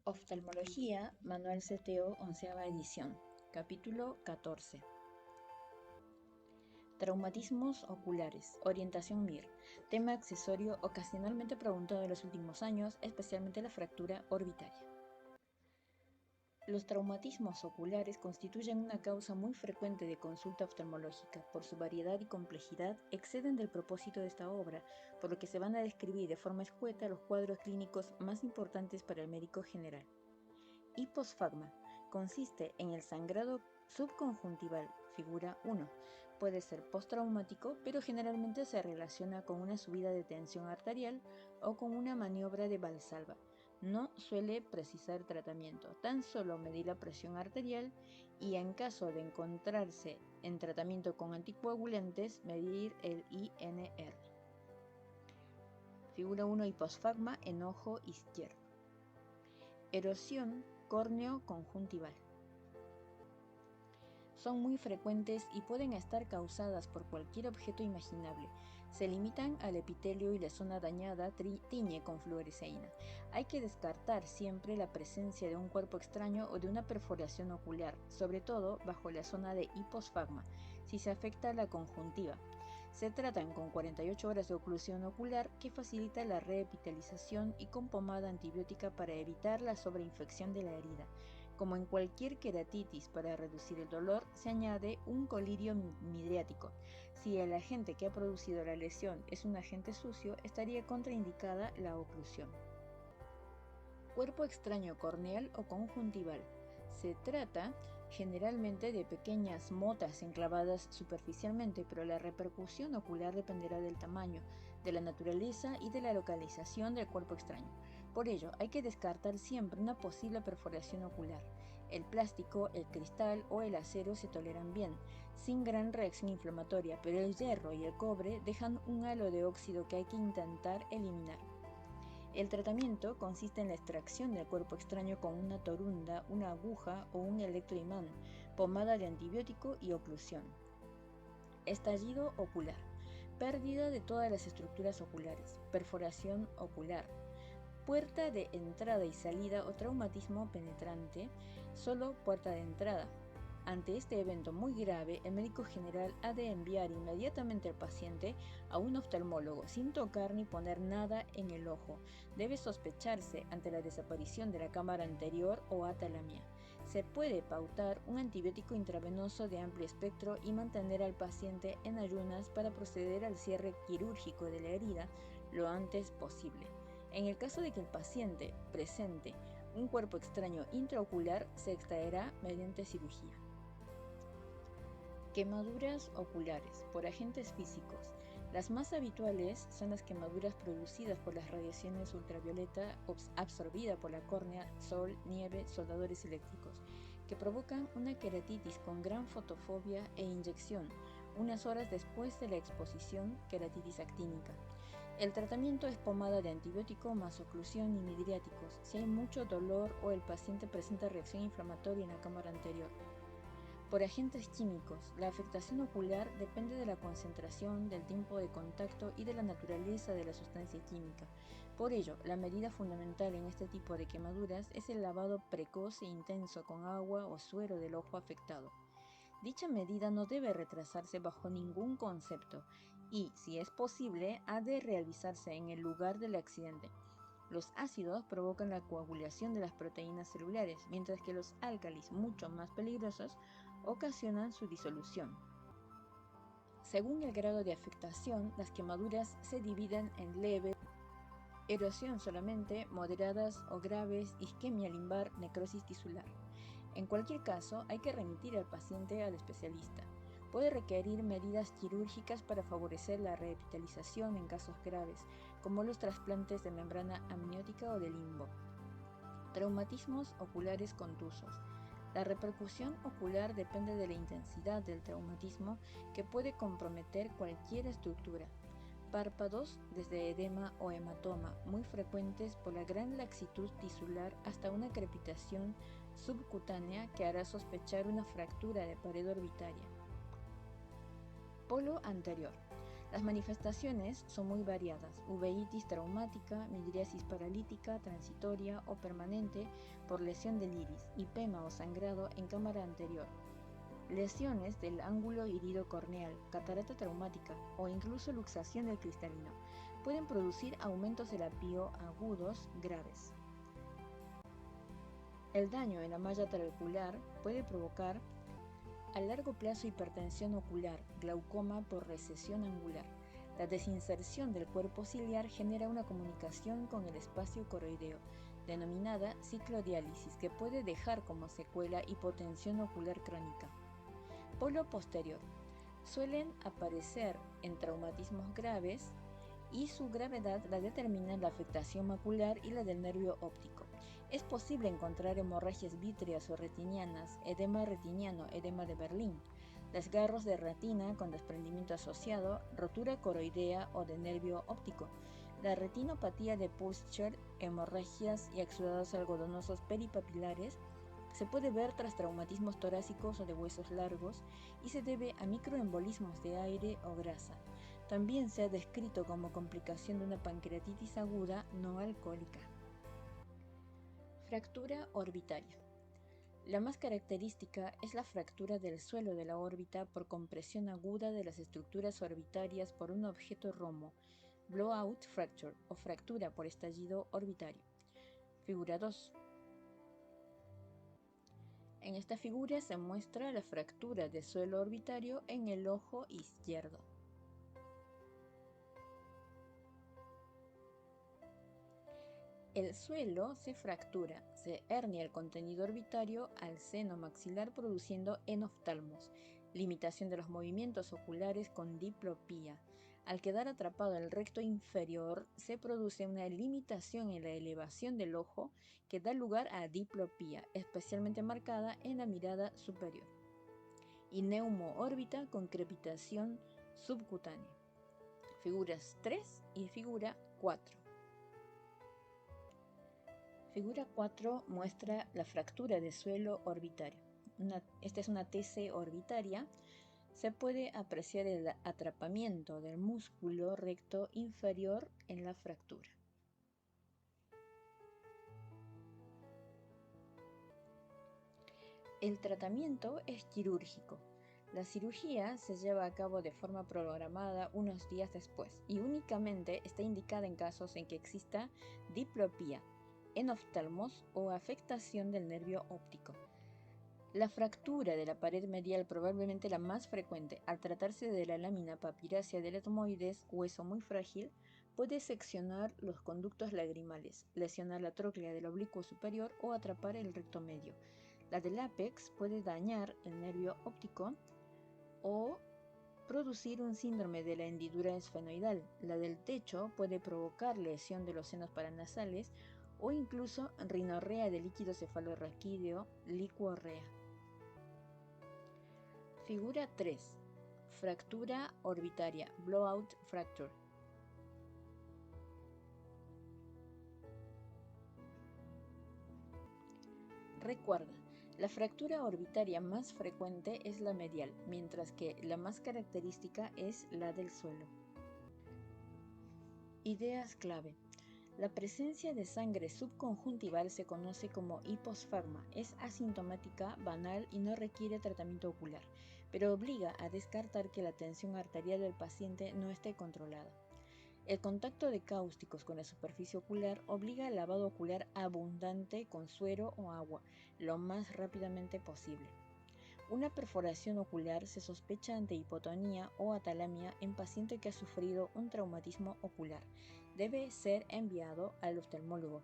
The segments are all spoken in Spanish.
Oftalmología, Manual CTO, 11ª edición, capítulo 14. Traumatismos oculares, orientación MIR, tema accesorio ocasionalmente preguntado en los últimos años, especialmente la fractura orbitaria. Los traumatismos oculares constituyen una causa muy frecuente de consulta oftalmológica. Por su variedad y complejidad, exceden del propósito de esta obra, por lo que se van a describir de forma escueta los cuadros clínicos más importantes para el médico general. Hiposfagma consiste en el sangrado subconjuntival, figura 1. Puede ser postraumático, pero generalmente se relaciona con una subida de tensión arterial o con una maniobra de Valsalva. No suele precisar tratamiento, tan solo medir la presión arterial y en caso de encontrarse en tratamiento con anticoagulantes, medir el INR. Figura 1, hiposfagma en ojo izquierdo. Erosión córneo-conjuntival. Son muy frecuentes y pueden estar causadas por cualquier objeto imaginable. Se limitan al epitelio y la zona dañada tiñe con fluoresceína. Hay que descartar siempre la presencia de un cuerpo extraño o de una perforación ocular, sobre todo bajo la zona de hiposfagma, si se afecta la conjuntiva. Se tratan con 48 horas de oclusión ocular que facilita la reepitelización y con pomada antibiótica para evitar la sobreinfección de la herida. Como en cualquier queratitis, para reducir el dolor, se añade un colirio midriático. Si el agente que ha producido la lesión es un agente sucio, estaría contraindicada la oclusión. Cuerpo extraño corneal o conjuntival. Se trata generalmente de pequeñas motas enclavadas superficialmente, pero la repercusión ocular dependerá del tamaño, de la naturaleza y de la localización del cuerpo extraño. Por ello, hay que descartar siempre una posible perforación ocular. El plástico, el cristal o el acero se toleran bien, sin gran reacción inflamatoria, pero el hierro y el cobre dejan un halo de óxido que hay que intentar eliminar. El tratamiento consiste en la extracción del cuerpo extraño con una torunda, una aguja o un electroimán, pomada de antibiótico y oclusión. Estallido ocular. Pérdida de todas las estructuras oculares. Perforación ocular. Puerta de entrada y salida o traumatismo penetrante, solo puerta de entrada. Ante este evento muy grave, el médico general ha de enviar inmediatamente al paciente a un oftalmólogo sin tocar ni poner nada en el ojo. Debe sospecharse ante la desaparición de la cámara anterior o atalamia. Se puede pautar un antibiótico intravenoso de amplio espectro y mantener al paciente en ayunas para proceder al cierre quirúrgico de la herida lo antes posible. En el caso de que el paciente presente un cuerpo extraño intraocular, se extraerá mediante cirugía. Quemaduras oculares por agentes físicos. Las más habituales son las quemaduras producidas por las radiaciones ultravioleta absorbidas por la córnea, sol, nieve, soldadores eléctricos, que provocan una queratitis con gran fotofobia e inyección, unas horas después de la exposición, queratitis actínica. El tratamiento es pomada de antibiótico más oclusión y midriáticos, si hay mucho dolor o el paciente presenta reacción inflamatoria en la cámara anterior. Por agentes químicos, la afectación ocular depende de la concentración, del tiempo de contacto y de la naturaleza de la sustancia química. Por ello, la medida fundamental en este tipo de quemaduras es el lavado precoz e intenso con agua o suero del ojo afectado. Dicha medida no debe retrasarse bajo ningún concepto y, si es posible, ha de realizarse en el lugar del accidente. Los ácidos provocan la coagulación de las proteínas celulares, mientras que los álcalis, mucho más peligrosos, ocasionan su disolución. Según el grado de afectación, las quemaduras se dividen en leves, erosión solamente, moderadas o graves, isquemia limbar, necrosis tisular. En cualquier caso, hay que remitir al paciente al especialista. Puede requerir medidas quirúrgicas para favorecer la reepitelización en casos graves, como los trasplantes de membrana amniótica o de limbo. Traumatismos oculares contusos. La repercusión ocular depende de la intensidad del traumatismo, que puede comprometer cualquier estructura. Párpados desde edema o hematoma, muy frecuentes por la gran laxitud tisular hasta una crepitación subcutánea que hará sospechar una fractura de pared orbitaria. Polo anterior. Las manifestaciones son muy variadas: uveitis traumática, midriasis paralítica, transitoria o permanente por lesión del iris y pema o sangrado en cámara anterior, lesiones del ángulo irido corneal, catarata traumática o incluso luxación del cristalino. Pueden producir aumentos del apío agudos graves. El daño en la malla trabecular puede provocar a largo plazo hipertensión ocular, glaucoma por recesión angular. La desinserción del cuerpo ciliar genera una comunicación con el espacio coroideo, denominada ciclodiálisis, que puede dejar como secuela hipotensión ocular crónica. Polo posterior. Suelen aparecer en traumatismos graves y su gravedad la determinan la afectación macular y la del nervio óptico. Es posible encontrar hemorragias vítreas o retinianas, edema retiniano, edema de Berlín, desgarros de retina con desprendimiento asociado, rotura coroidea o de nervio óptico, la retinopatía de Puschert, hemorragias y exudados algodonosos peripapilares. Se puede ver tras traumatismos torácicos o de huesos largos y se debe a microembolismos de aire o grasa. También se ha descrito como complicación de una pancreatitis aguda no alcohólica. Fractura orbitaria. La más característica es la fractura del suelo de la órbita por compresión aguda de las estructuras orbitarias por un objeto romo, blowout fracture o fractura por estallido orbitario. Figura 2. En esta figura se muestra la fractura de suelo orbitario en el ojo izquierdo. El suelo se fractura, se hernia el contenido orbitario al seno maxilar produciendo enoftalmos, limitación de los movimientos oculares con diplopía. Al quedar atrapado el recto inferior, se produce una limitación en la elevación del ojo que da lugar a diplopía, especialmente marcada en la mirada superior. Y neumoórbita con crepitación subcutánea. Figuras 3 y figura 4. Figura 4 muestra la fractura de suelo orbitario. Esta es una TC orbitaria. Se puede apreciar el atrapamiento del músculo recto inferior en la fractura. El tratamiento es quirúrgico. La cirugía se lleva a cabo de forma programada unos días después y únicamente está indicada en casos en que exista diplopía, enoftalmos o afectación del nervio óptico. La fractura de la pared medial, probablemente la más frecuente al tratarse de la lámina papirácea del etmoides, hueso muy frágil, puede seccionar los conductos lagrimales, lesionar la tróclea del oblicuo superior o atrapar el recto medio. La del ápex puede dañar el nervio óptico o producir un síndrome de la hendidura esfenoidal. La del techo puede provocar lesión de los senos paranasales o incluso rinorrea de líquido cefalorraquídeo, licuorrea. Figura 3. Fractura orbitaria, blowout fracture. Recuerda, la fractura orbitaria más frecuente es la medial, mientras que la más característica es la del suelo. Ideas clave. La presencia de sangre subconjuntival se conoce como hiposferma, es asintomática, banal y no requiere tratamiento ocular, pero obliga a descartar que la tensión arterial del paciente no esté controlada. El contacto de cáusticos con la superficie ocular obliga al lavado ocular abundante con suero o agua, lo más rápidamente posible. Una perforación ocular se sospecha ante hipotonía o atalamia en paciente que ha sufrido un traumatismo ocular. Debe ser enviado al oftalmólogo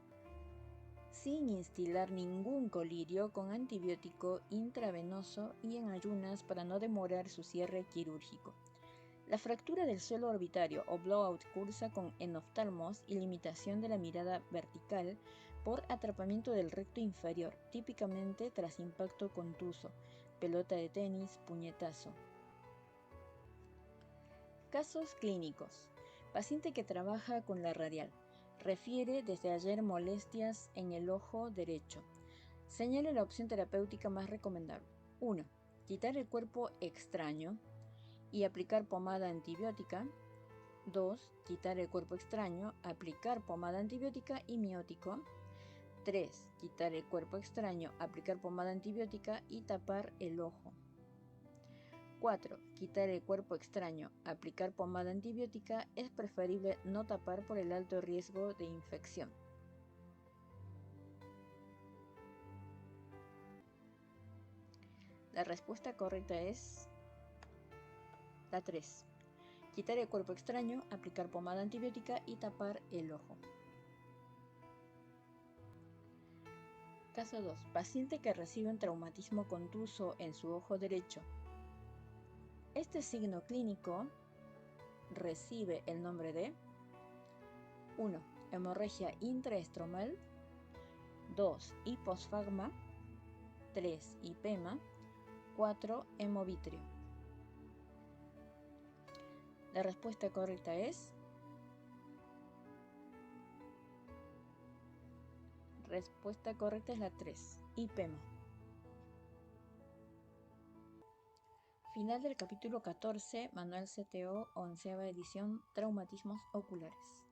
sin instilar ningún colirio con antibiótico intravenoso y en ayunas para no demorar su cierre quirúrgico. La fractura del suelo orbitario o blowout cursa con enoftalmos y limitación de la mirada vertical por atrapamiento del recto inferior, típicamente tras impacto contuso, pelota de tenis, puñetazo. Casos clínicos. Paciente que trabaja con la radial. Refiere desde ayer molestias en el ojo derecho. Señala la opción terapéutica más recomendable. 1. Quitar el cuerpo extraño y aplicar pomada antibiótica. 2. Quitar el cuerpo extraño, aplicar pomada antibiótica y miótico. 3. Quitar el cuerpo extraño, aplicar pomada antibiótica y tapar el ojo. 4. Quitar el cuerpo extraño, aplicar pomada antibiótica. Es preferible no tapar por el alto riesgo de infección. La respuesta correcta es la 3. Quitar el cuerpo extraño, aplicar pomada antibiótica y tapar el ojo. Caso 2. Paciente que recibe un traumatismo contuso en su ojo derecho. Este signo clínico recibe el nombre de 1. Hemorragia intraestromal. 2. Hiposfagma. 3. Hipema. 4. Hemovitrio. La respuesta correcta es la 3. Hipema. Final del capítulo 14, Manual CTO, 11ª edición, Traumatismos oculares.